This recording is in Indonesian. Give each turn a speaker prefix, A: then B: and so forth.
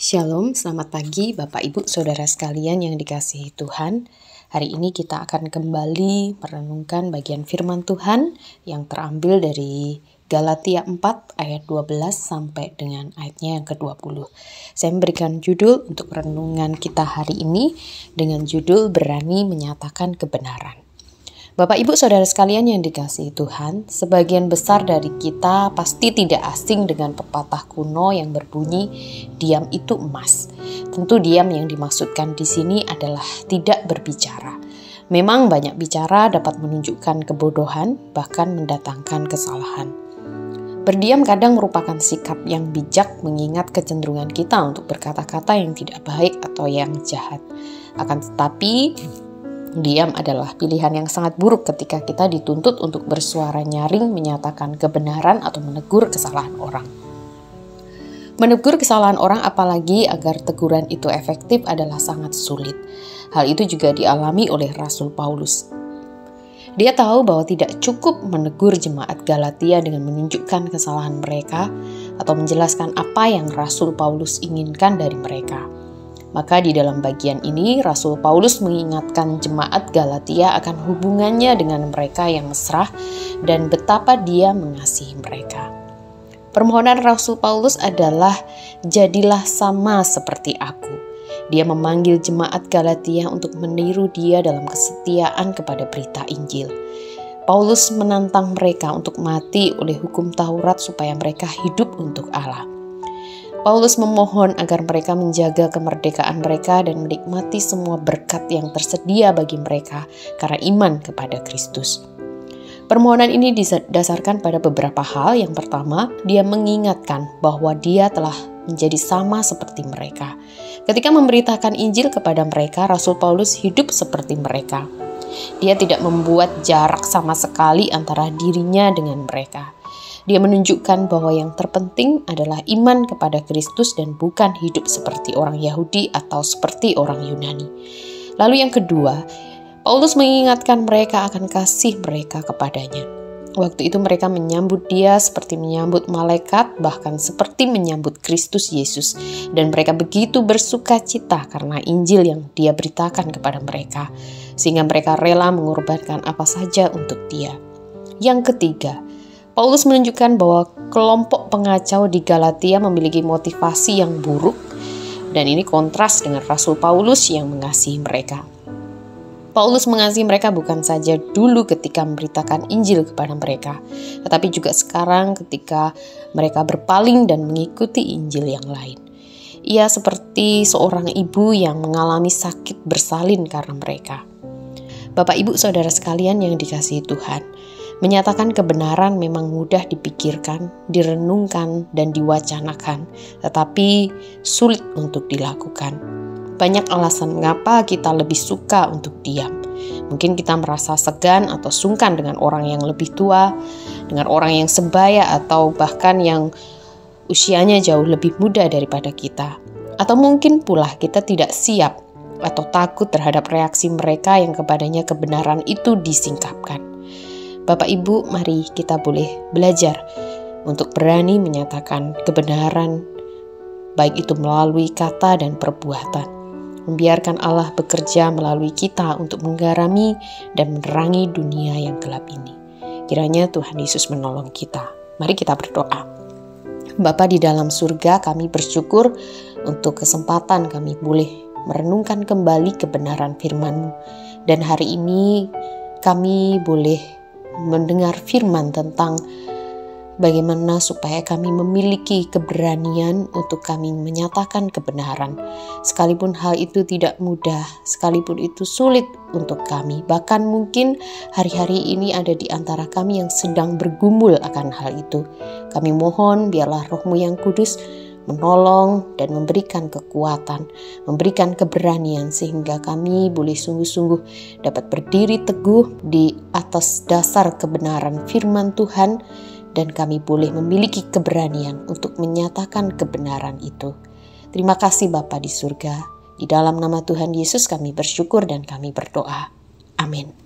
A: Shalom, selamat pagi Bapak Ibu Saudara sekalian yang dikasihi Tuhan. Hari ini kita akan kembali merenungkan bagian firman Tuhan yang terambil dari Galatia 4 ayat 12 sampai dengan ayatnya yang ke-20. Saya memberikan judul untuk renungan kita hari ini dengan judul Berani Menyatakan Kebenaran. Bapak Ibu Saudara sekalian yang dikasihi Tuhan, sebagian besar dari kita pasti tidak asing dengan pepatah kuno yang berbunyi diam itu emas. Tentu diam yang dimaksudkan di sini adalah tidak berbicara. Memang banyak bicara dapat menunjukkan kebodohan, bahkan mendatangkan kesalahan. Berdiam kadang merupakan sikap yang bijak mengingat kecenderungan kita untuk berkata-kata yang tidak baik atau yang jahat. Akan tetapi, diam adalah pilihan yang sangat buruk ketika kita dituntut untuk bersuara nyaring menyatakan kebenaran atau menegur kesalahan orang. Menegur kesalahan orang apalagi agar teguran itu efektif adalah sangat sulit. Hal itu juga dialami oleh Rasul Paulus. Dia tahu bahwa tidak cukup menegur jemaat Galatia dengan menunjukkan kesalahan mereka atau menjelaskan apa yang Rasul Paulus inginkan dari mereka. Maka di dalam bagian ini, Rasul Paulus mengingatkan jemaat Galatia akan hubungannya dengan mereka yang mesra dan betapa dia mengasihi mereka. Permohonan Rasul Paulus adalah, jadilah sama seperti aku. Dia memanggil jemaat Galatia untuk meniru dia dalam kesetiaan kepada berita Injil. Paulus menantang mereka untuk mati oleh hukum Taurat supaya mereka hidup untuk Allah. Paulus memohon agar mereka menjaga kemerdekaan mereka dan menikmati semua berkat yang tersedia bagi mereka karena iman kepada Kristus. Permohonan ini didasarkan pada beberapa hal. Yang pertama, dia mengingatkan bahwa dia telah menjadi sama seperti mereka. Ketika memberitakan Injil kepada mereka, Rasul Paulus hidup seperti mereka. Dia tidak membuat jarak sama sekali antara dirinya dengan mereka. Dia menunjukkan bahwa yang terpenting adalah iman kepada Kristus dan bukan hidup seperti orang Yahudi atau seperti orang Yunani. Lalu yang kedua, Paulus mengingatkan mereka akan kasih mereka kepadanya. Waktu itu mereka menyambut dia seperti menyambut malaikat, bahkan seperti menyambut Kristus Yesus. Dan mereka begitu bersuka cita karena Injil yang dia beritakan kepada mereka, sehingga mereka rela mengorbankan apa saja untuk dia. Yang ketiga, Paulus menunjukkan bahwa kelompok pengacau di Galatia memiliki motivasi yang buruk, dan ini kontras dengan Rasul Paulus yang mengasihi mereka. Paulus mengasihi mereka bukan saja dulu ketika memberitakan Injil kepada mereka, tetapi juga sekarang ketika mereka berpaling dan mengikuti Injil yang lain. Ia seperti seorang ibu yang mengalami sakit bersalin karena mereka. Bapak Ibu Saudara sekalian yang dikasihi Tuhan, menyatakan kebenaran memang mudah dipikirkan, direnungkan, dan diwacanakan, tetapi sulit untuk dilakukan. Banyak alasan mengapa kita lebih suka untuk diam. Mungkin kita merasa segan atau sungkan dengan orang yang lebih tua, dengan orang yang sebaya atau bahkan yang usianya jauh lebih muda daripada kita. Atau mungkin pula kita tidak siap atau takut terhadap reaksi mereka yang kepadanya kebenaran itu disingkapkan. Bapak Ibu, mari kita boleh belajar untuk berani menyatakan kebenaran, baik itu melalui kata dan perbuatan. Membiarkan Allah bekerja melalui kita untuk menggarami dan menerangi dunia yang gelap ini. Kiranya Tuhan Yesus menolong kita. Mari kita berdoa. Bapa di dalam surga, kami bersyukur untuk kesempatan kami boleh merenungkan kembali kebenaran firman-Mu. Dan hari ini kami boleh mendengar firman tentang bagaimana supaya kami memiliki keberanian untuk kami menyatakan kebenaran. Sekalipun hal itu tidak mudah, sekalipun itu sulit untuk kami. Bahkan mungkin hari-hari ini ada di antara kami yang sedang bergumul akan hal itu. Kami mohon biarlah Roh-Mu yang kudus menolong dan memberikan kekuatan, memberikan keberanian sehingga kami boleh sungguh-sungguh dapat berdiri teguh di atas dasar kebenaran firman Tuhan, dan kami boleh memiliki keberanian untuk menyatakan kebenaran itu. Terima kasih Bapa di surga. Di dalam nama Tuhan Yesus kami bersyukur dan kami berdoa. Amin.